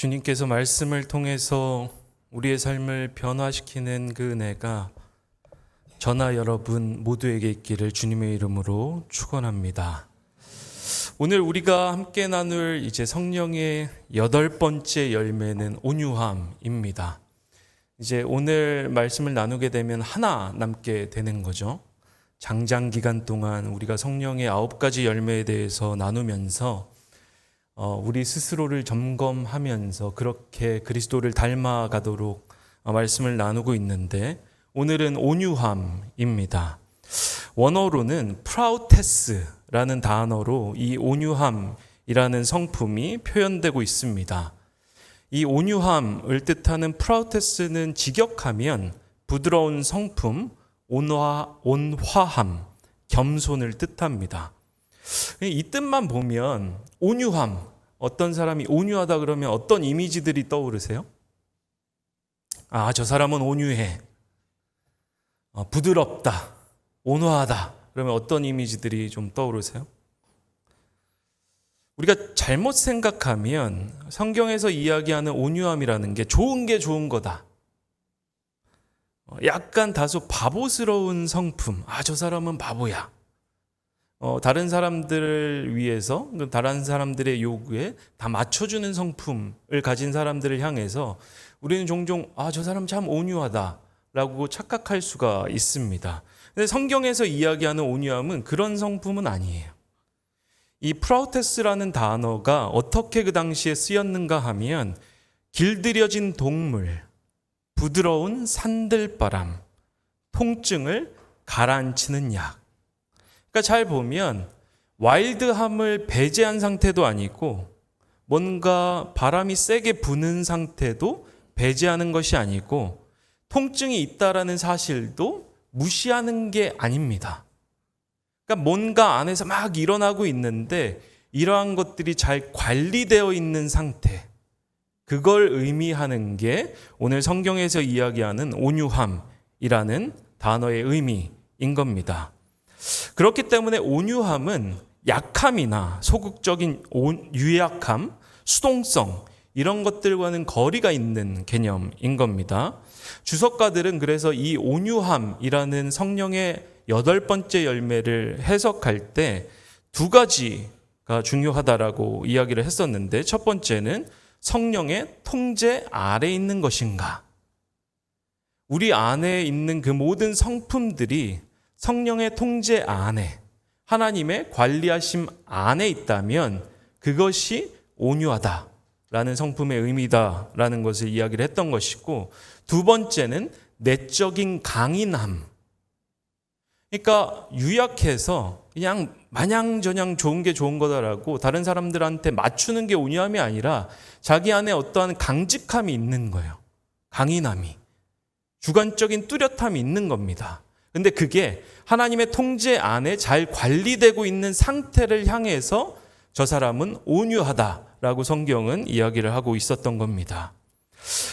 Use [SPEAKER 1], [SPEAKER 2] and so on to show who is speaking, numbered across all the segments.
[SPEAKER 1] 주님께서 말씀을 통해서 우리의 삶을 변화시키는 그 은혜가 저나 여러분 모두에게 있기를 주님의 이름으로 축원합니다. 오늘 우리가 함께 나눌 이제 성령의 8번째 열매는 온유함입니다. 이제 오늘 말씀을 나누게 되면 하나 남게 되는 거죠. 장장 기간 동안 우리가 성령의 9가지 열매에 대해서 나누면서 우리 스스로를 점검하면서 그렇게 그리스도를 닮아가도록 말씀을 나누고 있는데 오늘은 온유함입니다. 원어로는 프라우테스라는 단어로 이 온유함이라는 성품이 표현되고 있습니다. 이 온유함을 뜻하는 프라우테스는 직역하면 부드러운 성품, 온화함, 겸손을 뜻합니다. 이 뜻만 보면 온유함, 어떤 사람이 온유하다 그러면 어떤 이미지들이 떠오르세요? 저 사람은 온유해. 부드럽다, 온화하다. 그러면 어떤 이미지들이 좀 떠오르세요? 우리가 잘못 생각하면 성경에서 이야기하는 온유함이라는 게 좋은 거다. 약간 다소 바보스러운 성품. 저 사람은 바보야. 다른 사람들을 위해서, 다른 사람들의 요구에 다 맞춰주는 성품을 가진 사람들을 향해서 우리는 종종 저 사람 참 온유하다라고 착각할 수가 있습니다. 근데 성경에서 이야기하는 온유함은 그런 성품은 아니에요. 이 프라우테스라는 단어가 어떻게 그 당시에 쓰였는가 하면 길들여진 동물, 부드러운 산들바람, 통증을 가라앉히는 약. 그러니까 잘 보면 와일드함을 배제한 상태도 아니고 뭔가 바람이 세게 부는 상태도 배제하는 것이 아니고 통증이 있다라는 사실도 무시하는 게 아닙니다. 그러니까 뭔가 안에서 막 일어나고 있는데 이러한 것들이 잘 관리되어 있는 상태, 그걸 의미하는 게 오늘 성경에서 이야기하는 온유함이라는 단어의 의미인 겁니다. 그렇기 때문에 온유함은 약함이나 소극적인 유약함, 수동성 이런 것들과는 거리가 있는 개념인 겁니다. 주석가들은 그래서 이 온유함이라는 성령의 8번째 열매를 해석할 때 2가지가 중요하다라고 이야기를 했었는데 첫 번째는 성령의 통제 아래 있는 것인가? 우리 안에 있는 그 모든 성품들이 성령의 통제 안에, 하나님의 관리하심 안에 있다면 그것이 온유하다라는 성품의 의미다라는 것을 이야기를 했던 것이고, 두 번째는 내적인 강인함. 그러니까 유약해서 그냥 마냥저냥 좋은 게 좋은 거다라고 다른 사람들한테 맞추는 게 온유함이 아니라 자기 안에 어떠한 강직함이 있는 거예요. 강인함이. 주관적인 뚜렷함이 있는 겁니다. 근데 그게 하나님의 통제 안에 잘 관리되고 있는 상태를 향해서 저 사람은 온유하다라고 성경은 이야기를 하고 있었던 겁니다.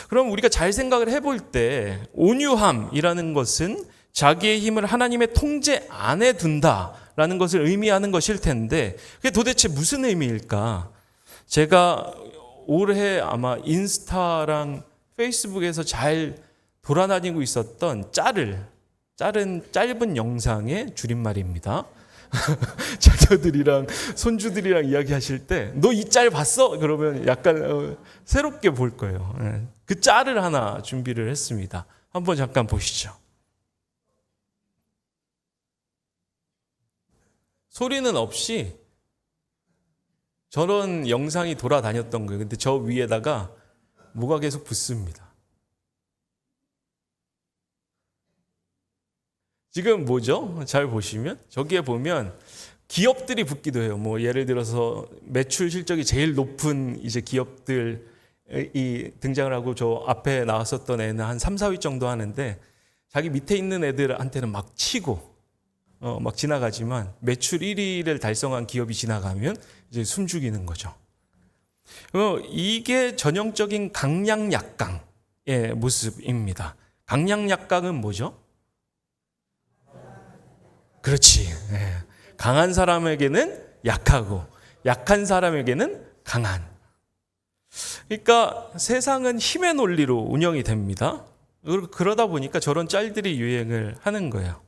[SPEAKER 1] 그럼 우리가 잘 생각을 해볼 때 온유함이라는 것은 자기의 힘을 하나님의 통제 안에 둔다라는 것을 의미하는 것일 텐데 그게 도대체 무슨 의미일까? 제가 올해 아마 인스타랑 페이스북에서 잘 돌아다니고 있었던 짧은 영상의 줄임말입니다. 자녀들이랑 손주들이랑 이야기하실 때 너 이 짤 봤어? 그러면 약간 새롭게 볼 거예요. 그 짤을 하나 준비를 했습니다. 한번 잠깐 보시죠. 소리는 없이 저런 영상이 돌아다녔던 거예요. 근데 저 위에다가 뭐가 계속 붙습니다. 지금 뭐죠? 잘 보시면 저기에 보면 기업들이 붙기도 해요. 뭐 예를 들어서 매출 실적이 제일 높은 이제 기업들이 등장을 하고 저 앞에 나왔었던 애는 한 3, 4위 정도 하는데 자기 밑에 있는 애들한테는 막 치고 막 지나가지만 매출 1위를 달성한 기업이 지나가면 이제 숨죽이는 거죠. 이게 전형적인 강약약강의 모습입니다. 강약약강은 뭐죠? 그렇지. 강한 사람에게는 약하고 약한 사람에게는 강한. 그러니까 세상은 힘의 논리로 운영이 됩니다. 그러다 보니까 저런 짤들이 유행을 하는 거예요.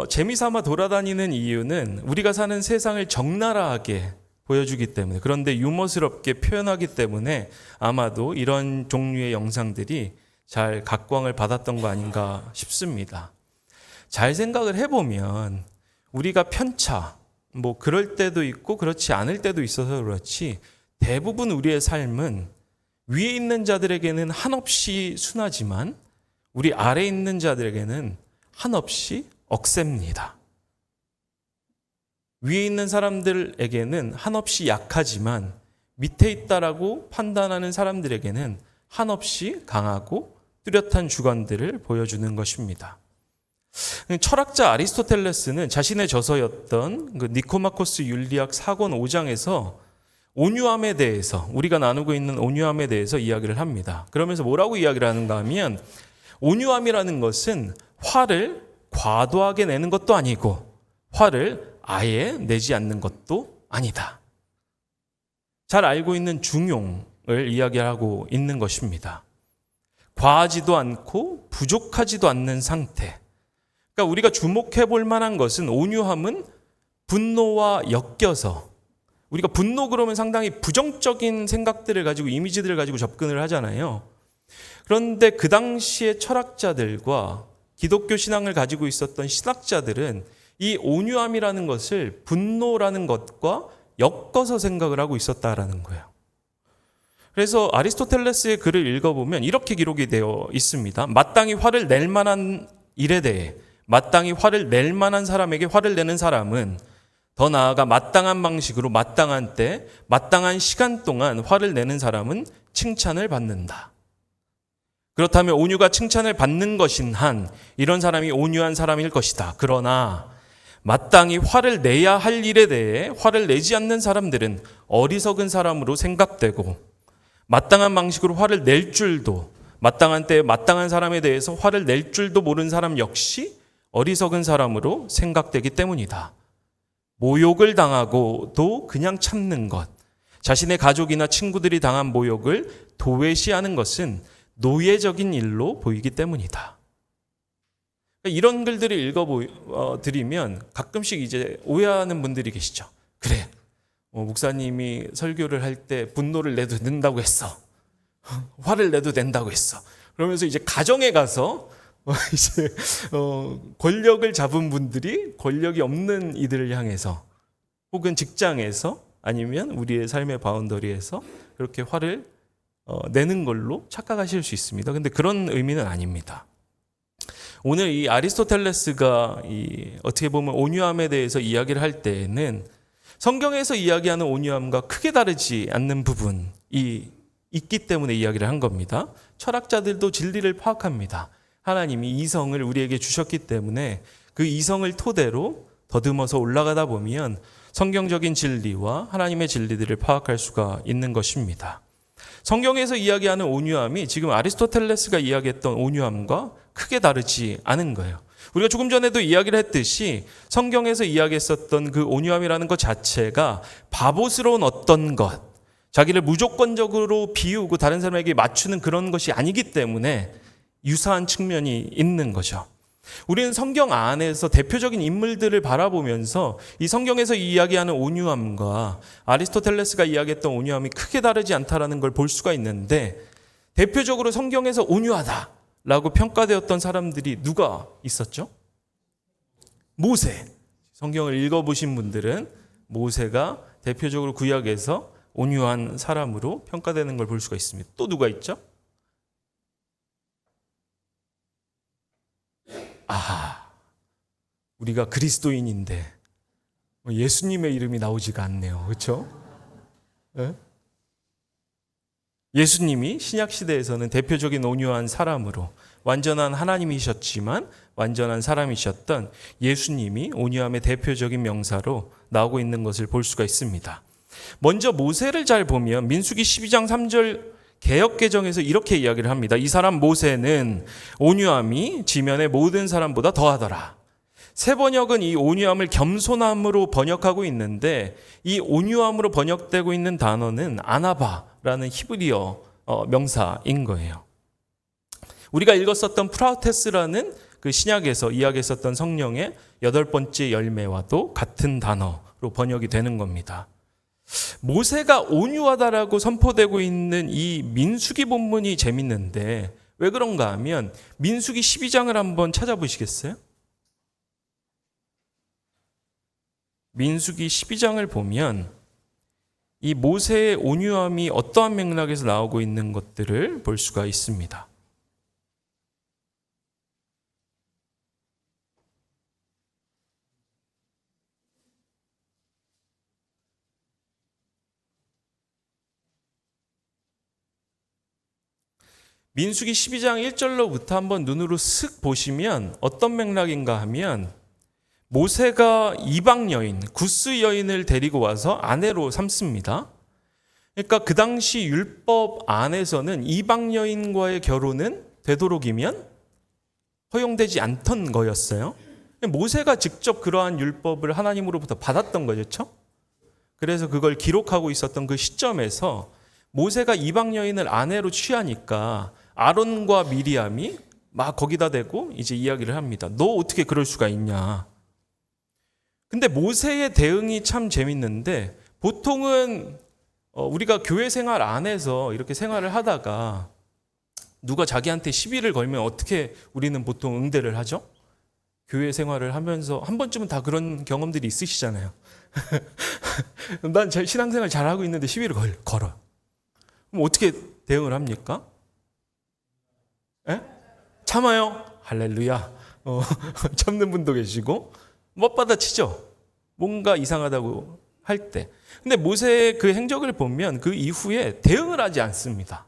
[SPEAKER 1] 재미삼아 돌아다니는 이유는 우리가 사는 세상을 적나라하게 보여주기 때문에, 그런데 유머스럽게 표현하기 때문에 아마도 이런 종류의 영상들이 잘 각광을 받았던 거 아닌가 싶습니다. 잘 생각을 해보면 우리가 편차, 그럴 때도 있고 그렇지 않을 때도 있어서 그렇지, 대부분 우리의 삶은 위에 있는 자들에게는 한없이 순하지만 우리 아래에 있는 자들에게는 한없이 억셉니다. 위에 있는 사람들에게는 한없이 약하지만 밑에 있다라고 판단하는 사람들에게는 한없이 강하고 뚜렷한 주관들을 보여주는 것입니다. 철학자 아리스토텔레스는 자신의 저서였던 니코마코스 윤리학 4권 5장에서 온유함에 대해서, 우리가 나누고 있는 온유함에 대해서 이야기를 합니다. 그러면서 뭐라고 이야기를 하는가 하면, 온유함이라는 것은 화를 과도하게 내는 것도 아니고 화를 아예 내지 않는 것도 아니다. 잘 알고 있는 중용을 이야기하고 있는 것입니다. 과하지도 않고 부족하지도 않는 상태. 그러니까 우리가 주목해 볼 만한 것은, 온유함은 분노와 엮여서, 우리가 분노 그러면 상당히 부정적인 생각들을 가지고, 이미지들을 가지고 접근을 하잖아요. 그런데 그 당시의 철학자들과 기독교 신앙을 가지고 있었던 신학자들은 이 온유함이라는 것을 분노라는 것과 엮어서 생각을 하고 있었다라는 거예요. 그래서 아리스토텔레스의 글을 읽어보면 이렇게 기록이 되어 있습니다. 마땅히 화를 낼 만한 일에 대해, 마땅히 화를 낼 만한 사람에게 화를 내는 사람은, 더 나아가 마땅한 방식으로 마땅한 때, 마땅한 시간 동안 화를 내는 사람은 칭찬을 받는다. 그렇다면 온유가 칭찬을 받는 것인 한 이런 사람이 온유한 사람일 것이다. 그러나 마땅히 화를 내야 할 일에 대해 화를 내지 않는 사람들은 어리석은 사람으로 생각되고, 마땅한 방식으로 화를 낼 줄도, 마땅한 때에 마땅한 사람에 대해서 화를 낼 줄도 모르는 사람 역시 어리석은 사람으로 생각되기 때문이다. 모욕을 당하고도 그냥 참는 것, 자신의 가족이나 친구들이 당한 모욕을 도외시하는 것은 노예적인 일로 보이기 때문이다. 이런 글들을 읽어드리면 가끔씩 이제 오해하는 분들이 계시죠. 그래, 목사님이 설교를 할 때 분노를 내도 된다고 했어. 화를 내도 된다고 했어. 그러면서 이제 가정에 가서 이제 권력을 잡은 분들이 권력이 없는 이들을 향해서, 혹은 직장에서, 아니면 우리의 삶의 바운더리에서 그렇게 화를 내는 걸로 착각하실 수 있습니다. 근데 그런 의미는 아닙니다. 오늘 이 아리스토텔레스가 어떻게 보면 온유함에 대해서 이야기를 할 때에는 성경에서 이야기하는 온유함과 크게 다르지 않는 부분이 있기 때문에 이야기를 한 겁니다. 철학자들도 진리를 파악합니다. 하나님이 이성을 우리에게 주셨기 때문에 그 이성을 토대로 더듬어서 올라가다 보면 성경적인 진리와 하나님의 진리들을 파악할 수가 있는 것입니다. 성경에서 이야기하는 온유함이 지금 아리스토텔레스가 이야기했던 온유함과 크게 다르지 않은 거예요. 우리가 조금 전에도 이야기를 했듯이 성경에서 이야기했었던 그 온유함이라는 것 자체가 바보스러운 어떤 것, 자기를 무조건적으로 비우고 다른 사람에게 맞추는 그런 것이 아니기 때문에 유사한 측면이 있는 거죠. 우리는 성경 안에서 대표적인 인물들을 바라보면서 이 성경에서 이야기하는 온유함과 아리스토텔레스가 이야기했던 온유함이 크게 다르지 않다라는 걸 볼 수가 있는데, 대표적으로 성경에서 온유하다라고 평가되었던 사람들이 누가 있었죠? 모세. 성경을 읽어보신 분들은 모세가 대표적으로 구약에서 온유한 사람으로 평가되는 걸 볼 수가 있습니다. 또 누가 있죠? 우리가 그리스도인인데 예수님의 이름이 나오지가 않네요. 그렇죠? 네? 예수님이 신약시대에서는 대표적인 온유한 사람으로, 완전한 하나님이셨지만 완전한 사람이셨던 예수님이 온유함의 대표적인 명사로 나오고 있는 것을 볼 수가 있습니다. 먼저 모세를 잘 보면 민수기 12장 3절 개역개정에서 이렇게 이야기를 합니다. 이 사람 모세는 온유함이 지면의 모든 사람보다 더하더라. 새 번역은 이 온유함을 겸손함으로 번역하고 있는데 이 온유함으로 번역되고 있는 단어는 아나바라는 히브리어 명사인 거예요. 우리가 읽었었던 프라우테스라는 그 신약에서 이야기했었던 성령의 8번째 열매와도 같은 단어로 번역이 되는 겁니다. 모세가 온유하다라고 선포되고 있는 이 민수기 본문이 재밌는데 왜 그런가 하면 민수기 12장을 한번 찾아보시겠어요? 민수기 12장을 보면 이 모세의 온유함이 어떠한 맥락에서 나오고 있는 것들을 볼 수가 있습니다. 민수기 12장 1절로부터 한번 눈으로 슥 보시면 어떤 맥락인가 하면 모세가 이방 여인, 구스 여인을 데리고 와서 아내로 삼습니다. 그러니까 그 당시 율법 안에서는 이방 여인과의 결혼은 되도록이면 허용되지 않던 거였어요. 모세가 직접 그러한 율법을 하나님으로부터 받았던 거죠. 그래서 그걸 기록하고 있었던 그 시점에서 모세가 이방 여인을 아내로 취하니까 아론과 미리암이 막 거기다 대고 이제 이야기를 합니다. 너 어떻게 그럴 수가 있냐. 근데 모세의 대응이 참 재밌는데 보통은 우리가 교회 생활 안에서 이렇게 생활을 하다가 누가 자기한테 시비를 걸면 어떻게 우리는 보통 응대를 하죠? 교회 생활을 하면서 한 번쯤은 다 그런 경험들이 있으시잖아요. 난 신앙생활 잘하고 있는데 시비를 걸어. 그럼 어떻게 대응을 합니까? 에? 참아요. 할렐루야. 참는 분도 계시고 못받아치죠. 뭔가 이상하다고 할 때. 근데 모세의 그 행적을 보면 그 이후에 대응을 하지 않습니다.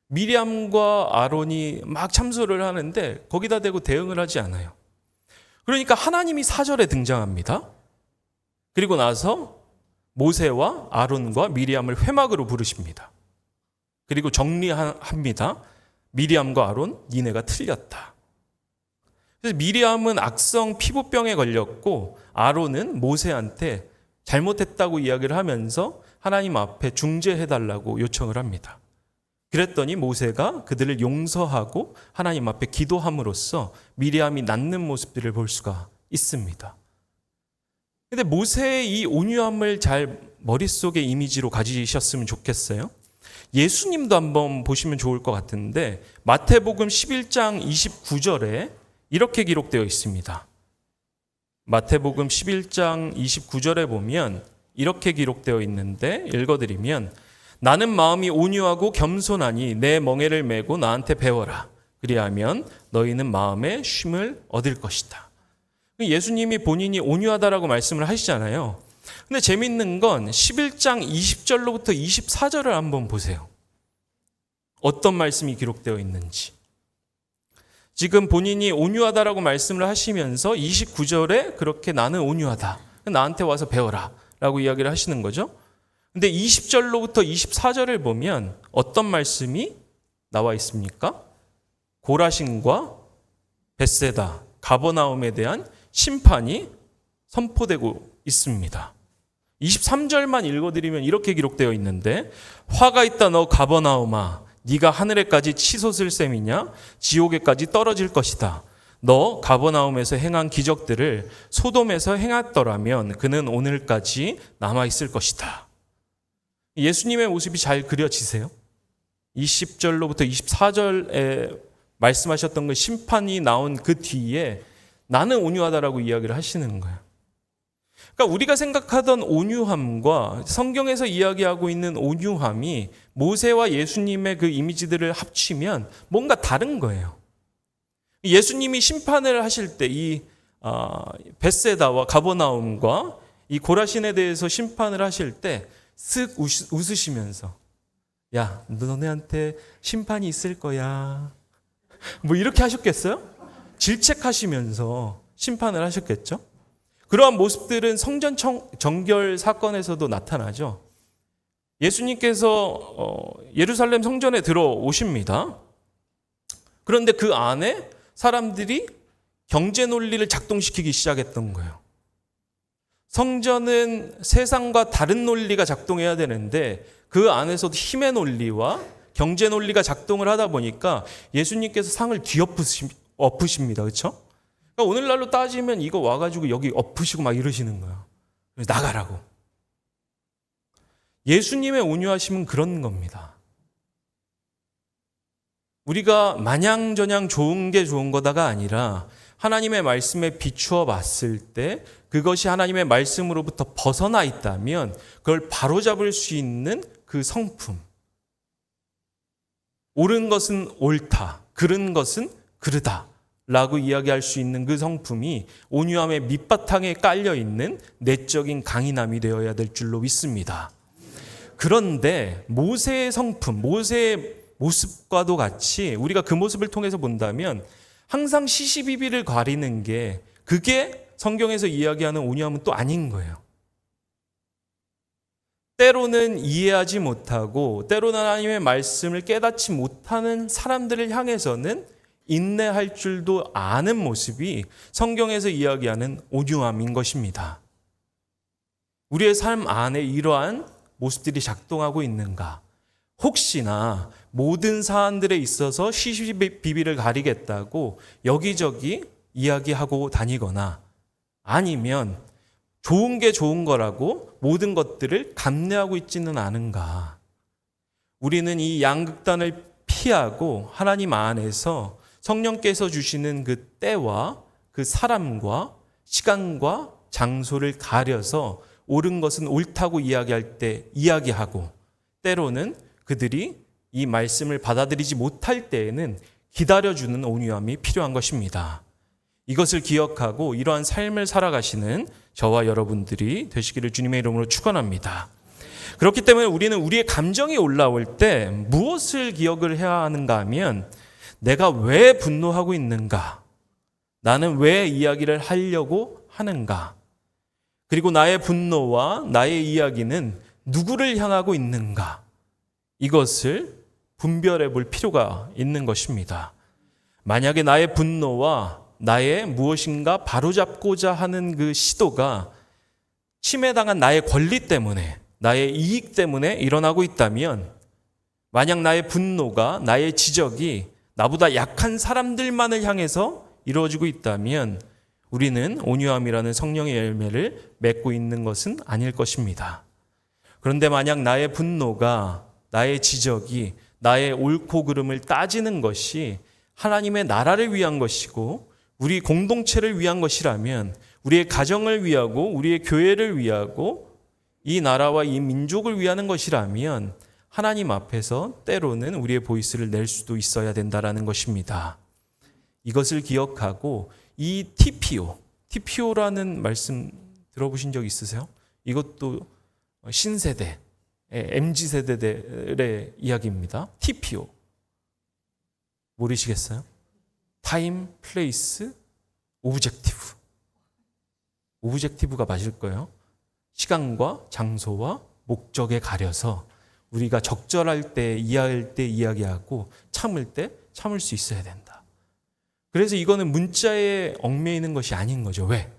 [SPEAKER 1] 미리암과 아론이 막 참소를 하는데 거기다 대고 대응을 하지 않아요. 그러니까 하나님이 4절에 등장합니다. 그리고 나서 모세와 아론과 미리암을 회막으로 부르십니다. 그리고 정리합니다. 미리암과 아론, 니네가 틀렸다. 그래서 미리암은 악성 피부병에 걸렸고 아론은 모세한테 잘못했다고 이야기를 하면서 하나님 앞에 중재해달라고 요청을 합니다. 그랬더니 모세가 그들을 용서하고 하나님 앞에 기도함으로써 미리암이 낫는 모습들을 볼 수가 있습니다. 근데 모세의 이 온유함을 잘 머릿속에 이미지로 가지셨으면 좋겠어요. 예수님도 한번 보시면 좋을 것 같은데 마태복음 11장 29절에 이렇게 기록되어 있습니다. 마태복음 11장 29절에 보면 이렇게 기록되어 있는데 읽어드리면 나는 마음이 온유하고 겸손하니 내 멍에를 메고 나한테 배워라. 그리하면 너희는 마음의 쉼을 얻을 것이다. 예수님이 본인이 온유하다라고 말씀을 하시잖아요. 근데 재밌는 건 11장 20절로부터 24절을 한번 보세요. 어떤 말씀이 기록되어 있는지. 지금 본인이 온유하다라고 말씀을 하시면서 29절에 그렇게 나는 온유하다. 나한테 와서 배워라. 라고 이야기를 하시는 거죠. 근데 20절로부터 24절을 보면 어떤 말씀이 나와 있습니까? 고라신과 벳세다, 가버나움에 대한 심판이 선포되고 있습니다. 23절만 읽어드리면 이렇게 기록되어 있는데 화가 있다 너 가버나움아 네가 하늘에까지 치솟을 셈이냐 지옥에까지 떨어질 것이다. 너 가버나움에서 행한 기적들을 소돔에서 행했더라면 그는 오늘까지 남아있을 것이다. 예수님의 모습이 잘 그려지세요? 20절로부터 24절에 말씀하셨던 그 심판이 나온 그 뒤에 나는 온유하다라고 이야기를 하시는 거예요. 그러니까 우리가 생각하던 온유함과 성경에서 이야기하고 있는 온유함이 모세와 예수님의 그 이미지들을 합치면 뭔가 다른 거예요. 예수님이 심판을 하실 때 이 벳세다와 가버나움과 이 고라신에 대해서 심판을 하실 때 쓱 웃으시면서 야, 너네한테 심판이 있을 거야. 뭐 이렇게 하셨겠어요? 질책하시면서 심판을 하셨겠죠? 그러한 모습들은 성전 정결 사건에서도 나타나죠. 예수님께서 예루살렘 성전에 들어오십니다. 그런데 그 안에 사람들이 경제 논리를 작동시키기 시작했던 거예요. 성전은 세상과 다른 논리가 작동해야 되는데 그 안에서도 힘의 논리와 경제 논리가 작동을 하다 보니까 예수님께서 상을 뒤엎으십니다. 그렇죠? 그러니까 오늘날로 따지면 이거 와가지고 여기 엎으시고 막 이러시는 거예요. 나가라고. 예수님의 온유하심은 그런 겁니다. 우리가 마냥저냥 좋은 게 좋은 거다가 아니라 하나님의 말씀에 비추어 봤을 때 그것이 하나님의 말씀으로부터 벗어나 있다면 그걸 바로잡을 수 있는 그 성품. 옳은 것은 옳다, 그른 것은 그르다 라고 이야기할 수 있는 그 성품이 온유함의 밑바탕에 깔려있는 내적인 강인함이 되어야 될 줄로 믿습니다. 그런데 모세의 성품, 모세의 모습과도 같이 우리가 그 모습을 통해서 본다면 항상 시시비비를 가리는 게 그게 성경에서 이야기하는 온유함은 또 아닌 거예요. 때로는 이해하지 못하고 때로는 하나님의 말씀을 깨닫지 못하는 사람들을 향해서는 인내할 줄도 아는 모습이 성경에서 이야기하는 온유함인 것입니다. 우리의 삶 안에 이러한 모습들이 작동하고 있는가? 혹시나 모든 사안들에 있어서 시시비비를 가리겠다고 여기저기 이야기하고 다니거나 아니면 좋은 게 좋은 거라고 모든 것들을 감내하고 있지는 않은가? 우리는 이 양극단을 피하고 하나님 안에서 성령께서 주시는 그 때와 그 사람과 시간과 장소를 가려서 옳은 것은 옳다고 이야기할 때 이야기하고 때로는 그들이 이 말씀을 받아들이지 못할 때에는 기다려주는 온유함이 필요한 것입니다. 이것을 기억하고 이러한 삶을 살아가시는 저와 여러분들이 되시기를 주님의 이름으로 축원합니다. 그렇기 때문에 우리는 우리의 감정이 올라올 때 무엇을 기억을 해야 하는가 하면 내가 왜 분노하고 있는가? 나는 왜 이야기를 하려고 하는가? 그리고 나의 분노와 나의 이야기는 누구를 향하고 있는가? 이것을 분별해 볼 필요가 있는 것입니다. 만약에 나의 분노와 나의 무엇인가 바로잡고자 하는 그 시도가 침해당한 나의 권리 때문에, 나의 이익 때문에 일어나고 있다면, 만약 나의 분노가, 나의 지적이 나보다 약한 사람들만을 향해서 이루어지고 있다면 우리는 온유함이라는 성령의 열매를 맺고 있는 것은 아닐 것입니다. 그런데 만약 나의 분노가, 나의 지적이 나의 옳고 그름을 따지는 것이 하나님의 나라를 위한 것이고 우리 공동체를 위한 것이라면, 우리의 가정을 위하고 우리의 교회를 위하고 이 나라와 이 민족을 위하는 것이라면 하나님 앞에서 때로는 우리의 보이스를 낼 수도 있어야 된다라는 것입니다. 이것을 기억하고 이 TPO라는 말씀 들어보신 적 있으세요? 이것도 신세대, MZ세대들의 이야기입니다. TPO. 모르시겠어요? 타임, 플레이스, 오브젝티브. 오브젝티브가 맞을 거예요. 시간과 장소와 목적에 가려서 우리가 적절할 때, 이해할 때 이야기하고 참을 때 참을 수 있어야 된다. 그래서 이거는 문자에 얽매이는 것이 아닌 거죠. 왜?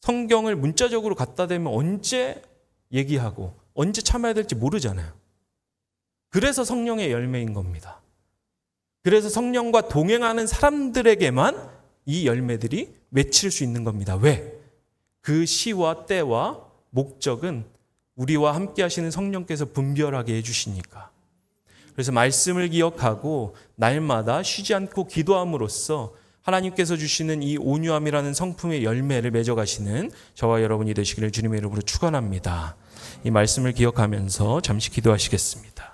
[SPEAKER 1] 성경을 문자적으로 갖다 대면 언제 얘기하고 언제 참아야 될지 모르잖아요. 그래서 성령의 열매인 겁니다. 그래서 성령과 동행하는 사람들에게만 이 열매들이 맺힐 수 있는 겁니다. 왜? 그 시와 때와 목적은 우리와 함께 하시는 성령께서 분별하게 해주시니까. 그래서 말씀을 기억하고 날마다 쉬지 않고 기도함으로써 하나님께서 주시는 이 온유함이라는 성품의 열매를 맺어가시는 저와 여러분이 되시기를 주님의 이름으로 축원합니다. 이 말씀을 기억하면서 잠시 기도하시겠습니다.